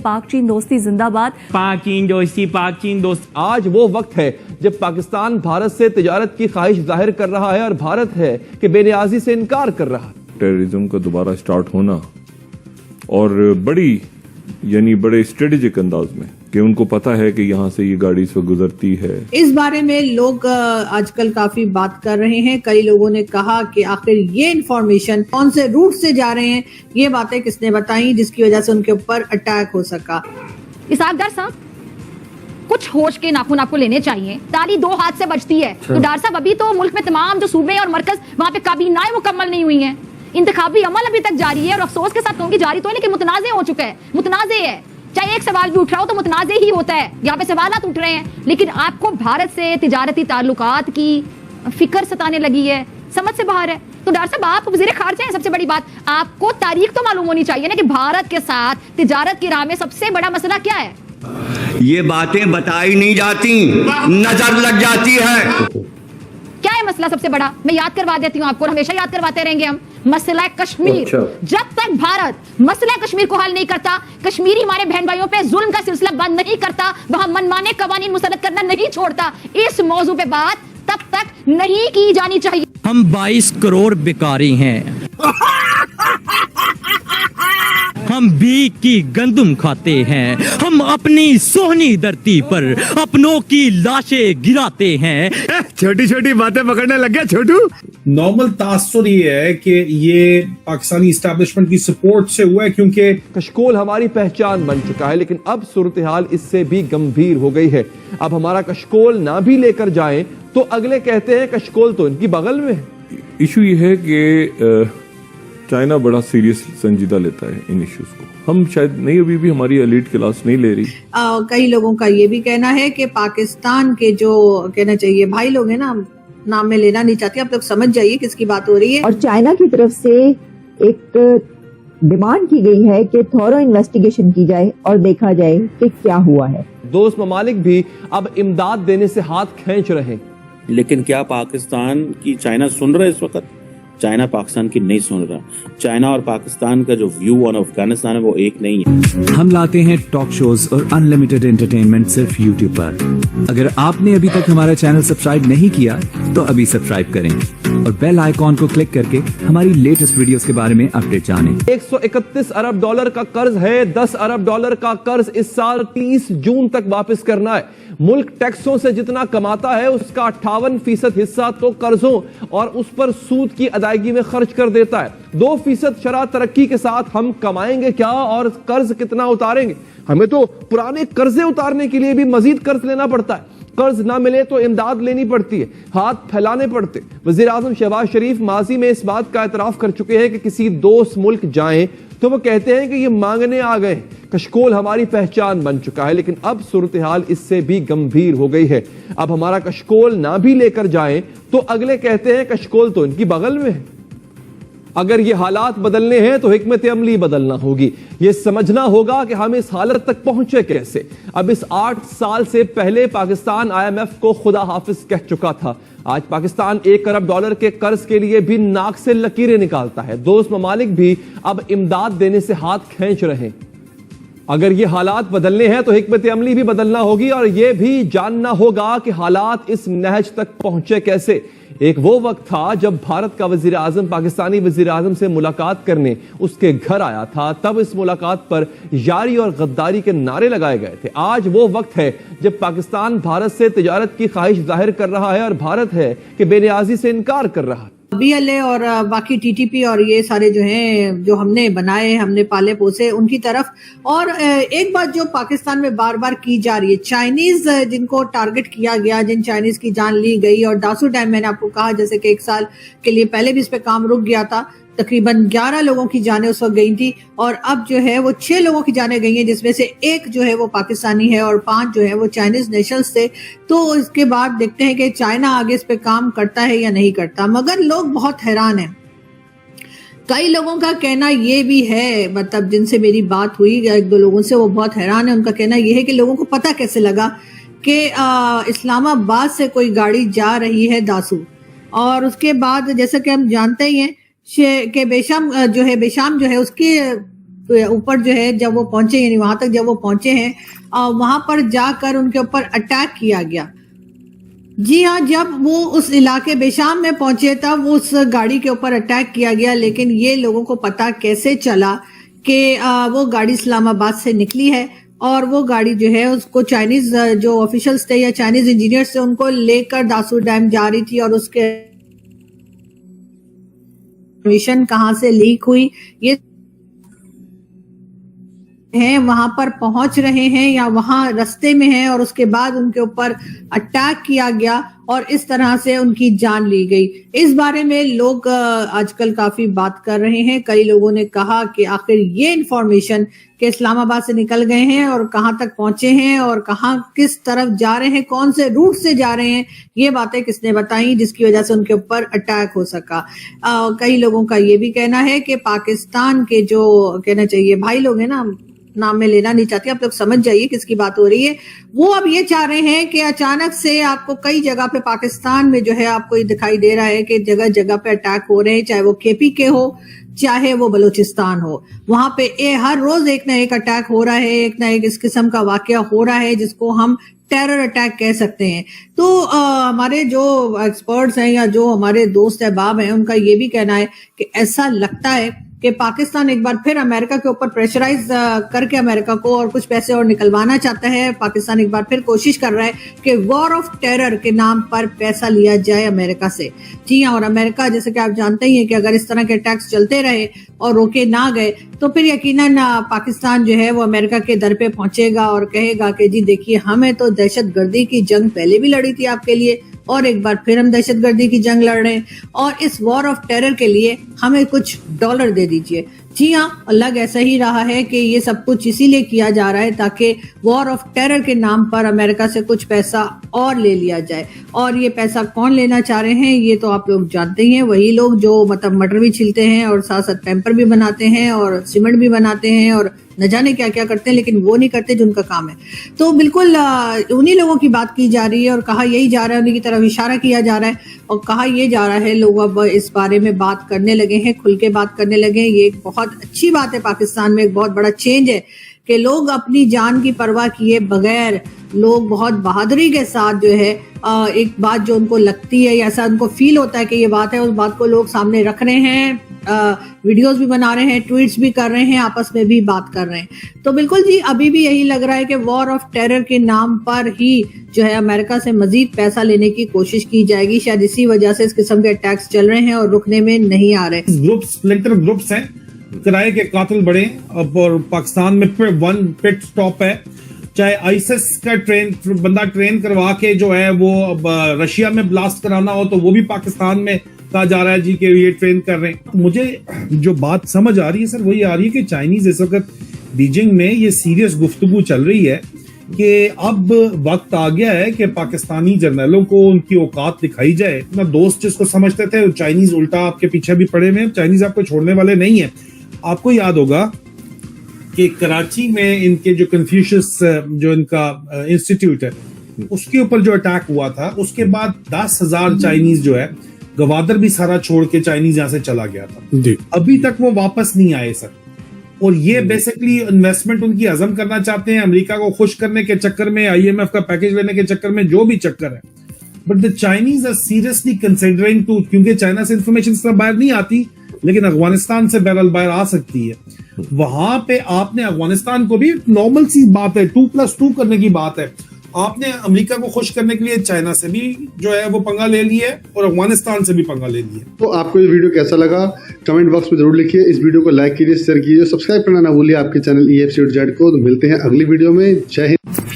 पाक चीन दोस्ती जिंदाबाद। पाक चीन दोस्ती, पाक चीन दोस्ती। आज वो वक्त है जब पाकिस्तान भारत से तिजारत की ख्वाहिश जाहिर कर रहा है और भारत है कि बेनियाजी से इनकार कर रहा है। टेररिज्म का दोबारा स्टार्ट होना और बड़े स्ट्रेटेजिक अंदाज में कि उनको पता है कि यहाँ से ये गाड़ी इस वक्त गुजरती है। इस बारे में लोग आजकल काफी बात कर रहे हैं। कई लोगों ने कहा कि आखिर ये इंफॉर्मेशन कौन से रूट से जा रहे हैं, ये बातें किसने बताई जिसकी वजह से उनके ऊपर अटैक हो सका। इसाकदार साहब, कुछ होश के नाखून आपको लेने चाहिए। ताली दो हाथ से बजती है। तो डार साहब, अभी तो मुल्क में तमाम जो सूबे और मरकज वहाँ पे काबीनाएं मुकम्मल नहीं हुई हैं। इंतखाबी अमल अभी तक जारी है और अफसोस के साथ कहूंगी जारी तो है लेकिन मुतनाज़े हो चुका है। मुतनाज़े है, चाहे एक सवाल भी उठ रहा हो तो मुतनाज़े ही होता है। यहाँ पे सवालात उठ रहे हैं लेकिन आपको भारत से तिजारती ताल्लुकात की फिक्र सताने लगी है, समझ से बाहर है। तो डॉक्टर साहब, आप वज़ीर खारजा हैं, सबसे बड़ी बात आपको तारीख तो मालूम होनी चाहिए ना कि भारत के साथ तिजारत की राह में सबसे बड़ा मसला क्या है। ये बातें बताई नहीं जाती, नजर लग जाती है। क्या है मसला सबसे बड़ा? मैं याद करवा देती हूँ आपको, हमेशा याद करवाते रहेंगे हम। मसला कश्मीर। जब तक भारत मसला कश्मीर को हल नहीं करता, कश्मीरी हमारे बहन भाइयों पे जुल्म का सिलसिला बंद नहीं करता, वहां मनमाने कवानीन मुसल्लत करना नहीं छोड़ता, इस मौजू पे बात तब तक नहीं की जानी चाहिए। हम 22 करोड़ बेकारी हैं। हम भीख की गंदुम खाते हैं। हम अपनी सोहनी धरती पर अपनों की लाशें गिराते हैं। छोटी छोटी बातें पकड़ने लग गया छोटू। नॉर्मल तासुर ये है कि ये पाकिस्तानी इस्टेब्लिशमेंट की सपोर्ट से हुआ है क्योंकि कशकोल हमारी पहचान बन चुका है, लेकिन अब सूरत हाल इससे भी गंभीर हो गई है। अब हमारा कशकोल ना भी लेकर जाएं तो अगले कहते हैं कशकोल तो इनकी बगल में है। इशू ये है कि चाइना बड़ा सीरियस संजीदा लेता है इन इश्यूज को। हम शायद नहीं, अभी भी हमारी एलीट क्लास नहीं ले रही। कई लोगों का ये भी कहना है कि पाकिस्तान के जो कहना चाहिए भाई लोग हैं ना, नाम में लेना नहीं चाहती, आप लोग समझ जाइए किसकी बात हो रही है। और चाइना की तरफ से एक डिमांड की गई है कि थॉरो इन्वेस्टिगेशन की जाए और देखा जाए कि क्या हुआ है। दोस्त ममालिक भी अब इमदाद देने से हाथ खींच रहे हैं। लेकिन क्या पाकिस्तान की चाइना सुन रहा है इस वक्त? चाइना पाकिस्तान की नहीं सुन रहा। चाइना और पाकिस्तान का जो व्यू ऑन अफगानिस्तान है वो एक नहीं है। हम लाते हैं टॉक शोज और अनलिमिटेड एंटरटेनमेंट सिर्फ यूट्यूब पर। अगर आपने अभी तक हमारा चैनल सब्सक्राइब नहीं किया तो अभी सब्सक्राइब करें और बेल आइकॉन को क्लिक करके हमारी लेटेस्ट वीडियोस के बारे में अपडेट जानें। 131 अरब डॉलर का कर्ज है। 10 अरब डॉलर का कर्ज इस साल 30 जून तक वापस करना है। मुल्क टैक्सों से जितना कमाता है उसका 58% हिस्सा तो कर्जों और उस पर सूद की अदायगी में खर्च कर देता है। 2% शरह तरक्की के साथ हम कमाएंगे क्या और कर्ज कितना उतारेंगे? हमें तो पुराने कर्जे उतारने के लिए भी मजीद कर्ज लेना पड़ता है। कर्ज ना मिले तो इमदाद लेनी पड़ती है, हाथ फैलाने पड़ते। वजीर आजम शहबाज शरीफ माजी में इस बात का एतराफ कर चुके हैं कि किसी दोस्त मुल्क जाएं तो वो कहते हैं कि ये मांगने आ गए। कशकोल हमारी पहचान बन चुका है, लेकिन अब सूरत हाल इससे भी गंभीर हो गई है। अब हमारा कशकोल ना भी लेकर जाएं तो अगले कहते हैं कशकोल तो इनकी बगल में है। अगर ये हालात बदलने हैं तो हिकमत अमली बदलना होगी। ये समझना होगा कि हम इस हालत तक पहुंचे कैसे। अब इस 8 साल से पहले पाकिस्तान IMF को खुदा हाफिज कह चुका था। आज पाकिस्तान 1 अरब डॉलर के कर्ज के लिए भी नाक से लकीरें निकालता है। दोस्त ममालिक भी अब इमदाद देने से हाथ खींच रहे हैं। अगर ये हालात बदलने हैं तो हिकमत अमली भी बदलना होगी और यह भी जानना होगा कि हालात इस नहज तक पहुंचे कैसे। एक वो वक्त था जब भारत का वजीर आजम पाकिस्तानी वजीर आजम से मुलाकात करने उसके घर आया था। तब इस मुलाकात पर यारी और गद्दारी के नारे लगाए गए थे। आज वो वक्त है जब पाकिस्तान भारत से तिजारत की ख्वाहिश जाहिर कर रहा है और भारत है कि बेनियाजी से इनकार कर रहा है। BLA और बाकी TTP और ये सारे जो हैं जो हमने बनाए, हमने पाले पोसे, उनकी तरफ। और एक बात जो पाकिस्तान में बार बार की जा रही है, चाइनीज जिनको टारगेट किया गया, जिन चाइनीज की जान ली गई, और दासू डैम मैंने आपको कहा जैसे कि 1 साल के लिए पहले भी इस पे काम रुक गया था। तकरीबन 11 लोगों की जानें उस वक्त गई थी और अब जो है वो 6 लोगों की जानें गई हैं, जिसमें से 1 जो है वो पाकिस्तानी है और 5 जो है वो चाइनीज नेशनल्स थे। तो इसके बाद देखते हैं कि चाइना आगे इस पे काम करता है या नहीं करता। मगर लोग बहुत हैरान हैं। कई लोगों का कहना ये भी है, मतलब जिनसे मेरी बात हुई 1-2 लोगों से, वो बहुत हैरान है। उनका कहना ये है कि लोगों को पता कैसे लगा कि इस्लामाबाद से कोई गाड़ी जा रही है दासू, और उसके बाद जैसा कि हम जानते ही हैं कि बेशाम जो है उसकी उसके ऊपर जो है जब वो पहुंचे, यानी वहां तक जब वो पहुंचे हैं, वहां पर जाकर उनके ऊपर अटैक किया गया। जी हाँ, जब वो उस इलाके बेशाम में पहुंचे तब उस गाड़ी के ऊपर अटैक किया गया, लेकिन ये लोगों को पता कैसे चला कि वो गाड़ी इस्लामाबाद से निकली है और वो गाड़ी जो है उसको चाइनीज जो ऑफिशियल्स थे या चाइनीज इंजीनियर्स थे उनको लेकर दासू डैम जा रही थी, और उसके मिशन कहां से लीक हुई ये हैं, वहां पर पहुंच रहे हैं या वहां रास्ते में हैं, और उसके बाद उनके ऊपर अटैक किया गया और इस तरह से उनकी जान ली गई। इस बारे में लोग आजकल काफी बात कर रहे हैं। कई लोगों ने कहा कि आखिर ये इंफॉर्मेशन कि इस्लामाबाद से निकल गए हैं और कहां तक पहुंचे हैं और कहां किस तरफ जा रहे हैं, कौन से रूट से जा रहे हैं, ये बातें किसने बताई जिसकी वजह से उनके ऊपर अटैक हो सका। कई लोगों का ये भी कहना है कि पाकिस्तान के जो कहना चाहिए भाई लोग हैं ना, नाम में लेना नहीं चाहती, आप लोग समझ जाइए किसकी बात हो रही है, वो अब ये चाह रहे हैं कि अचानक से आपको कई जगह पे पाकिस्तान में जो है आपको ये दिखाई दे रहा है कि जगह जगह पे अटैक हो रहे हैं, चाहे वो केपी के हो चाहे वो बलूचिस्तान हो, वहां पे हर रोज एक ना एक अटैक हो रहा है, एक ना एक इस किस्म का वाकया हो रहा है जिसको हम टेरर अटैक कह सकते हैं। तो हमारे जो एक्सपर्ट्स हैं या जो हमारे दोस्त अहबाब हैं उनका ये भी कहना है कि ऐसा लगता है कि पाकिस्तान एक बार फिर अमेरिका के ऊपर प्रेशराइज करके अमेरिका को और कुछ पैसे और निकलवाना चाहता है। पाकिस्तान एक बार फिर कोशिश कर रहा है कि वॉर ऑफ टेरर के नाम पर पैसा लिया जाए अमेरिका से। जी हाँ, और अमेरिका जैसे कि आप जानते ही हैं कि अगर इस तरह के अटैक्स चलते रहे और रोके ना गए तो फिर यकीनन पाकिस्तान जो है वो अमेरिका के दर पे पहुंचेगा और कहेगा कि जी देखिए, हमें तो दहशतगर्दी की जंग पहले भी लड़ी थी आपके लिए और एक बार फिर हम दहशतगर्दी की जंग लड़ रहे हैं और इस वॉर ऑफ टेरर के लिए हमें कुछ डॉलर दे दीजिए। जी हाँ, लग ऐसा ही रहा है कि ये सब कुछ इसीलिए किया जा रहा है ताकि वॉर ऑफ टेरर के नाम पर अमेरिका से कुछ पैसा और ले लिया जाए। और ये पैसा कौन लेना चाह रहे हैं ये तो आप लोग जानते ही हैं, वही लोग जो मतलब मटर भी छिलते हैं और साथ साथ पेम्पर भी बनाते हैं और सीमेंट भी बनाते हैं और न जाने क्या क्या करते हैं, लेकिन वो नहीं करते जो उनका काम है। तो बिल्कुल उन्हीं लोगों की बात की जा रही है और कहा यही जा रहा है, उन्हीं की तरफ इशारा किया जा रहा है और कहा ये जा रहा है, लोग अब इस बारे में बात करने लगे हैं, खुल के बात करने लगे हैं। ये एक बहुत अच्छी बात है, पाकिस्तान में एक बहुत बड़ा चेंज है कि लोग अपनी जान की परवाह किए बगैर, लोग बहुत बहादुरी के साथ जो है एक बात जो उनको लगती है या ऐसा उनको फील होता है कि ये बात है, उस बात को लोग सामने रख रहे हैं, वीडियोस भी बना रहे हैं, ट्वीट्स भी कर रहे हैं, आपस में भी बात कर रहे हैं। तो बिल्कुल जी, अभी भी यही लग रहा है कि वॉर ऑफ टेरर के नाम पर ही जो है अमेरिका से मजीद पैसा लेने की कोशिश की जाएगी। शायद इसी वजह से इस किस्म के अटैक्स चल रहे हैं और रुकने में नहीं आ रहे। ग्रुप्स हैं, किराए के कातिल बड़े, और पाकिस्तान में वन पिट स्टॉप है। चाहे आईएसएस का बंदा ट्रेन करवा के जो है वो अब रशिया में ब्लास्ट कराना हो तो वो भी पाकिस्तान में कहा जा रहा है जी कि ये ट्रेन कर रहे हैं। मुझे जो बात समझ आ रही है सर वही आ रही है कि चाइनीज इस वक्त बीजिंग में ये सीरियस गुफ्तगू चल रही है कि अब वक्त आ गया है कि पाकिस्तानी जर्नलों को उनकी औकात दिखाई जाए। अपना दोस्त जिसको समझते थे चाइनीज उल्टा आपके पीछे भी पड़े हुए, चाइनीज आपको छोड़ने वाले नहीं है। आपको याद होगा कि कराची में इनके जो कन्फ्यूशियस जो इनका इंस्टीट्यूट है उसके ऊपर जो अटैक हुआ था उसके बाद 10,000 चाइनीज जो है, गवादर भी सारा छोड़ के चाइनीज यहाँ से चला गया था जी। अभी तक वो वापस नहीं आए सर, और ये बेसिकली इन्वेस्टमेंट उनकी हजम करना चाहते हैं अमेरिका को खुश करने के चक्कर में, आईएमएफ का पैकेज लेने के चक्कर में, जो भी चक्कर है। But the Chinese are seriously considering to, क्योंकि चाइना से इंफॉर्मेशन इस तरह बाहर नहीं आती लेकिन अफगानिस्तान से बहरहाल बाहर आ सकती है। वहां पे आपने अफगानिस्तान को भी नॉर्मल सी बात है, 2+2 करने की बात है, आपने अमेरिका को खुश करने के लिए चाइना से भी जो है वो पंगा ले लिया है और अफगानिस्तान से भी पंगा ले लिया। तो आपको ये वीडियो कैसा लगा कमेंट बॉक्स में जरूर लिखिए। इस वीडियो को लाइक कीजिए, शेयर कीजिए, सब्सक्राइब करना ना भूलिए आपके चैनल EFC को। तो मिलते हैं अगली वीडियो में। जय हिंद।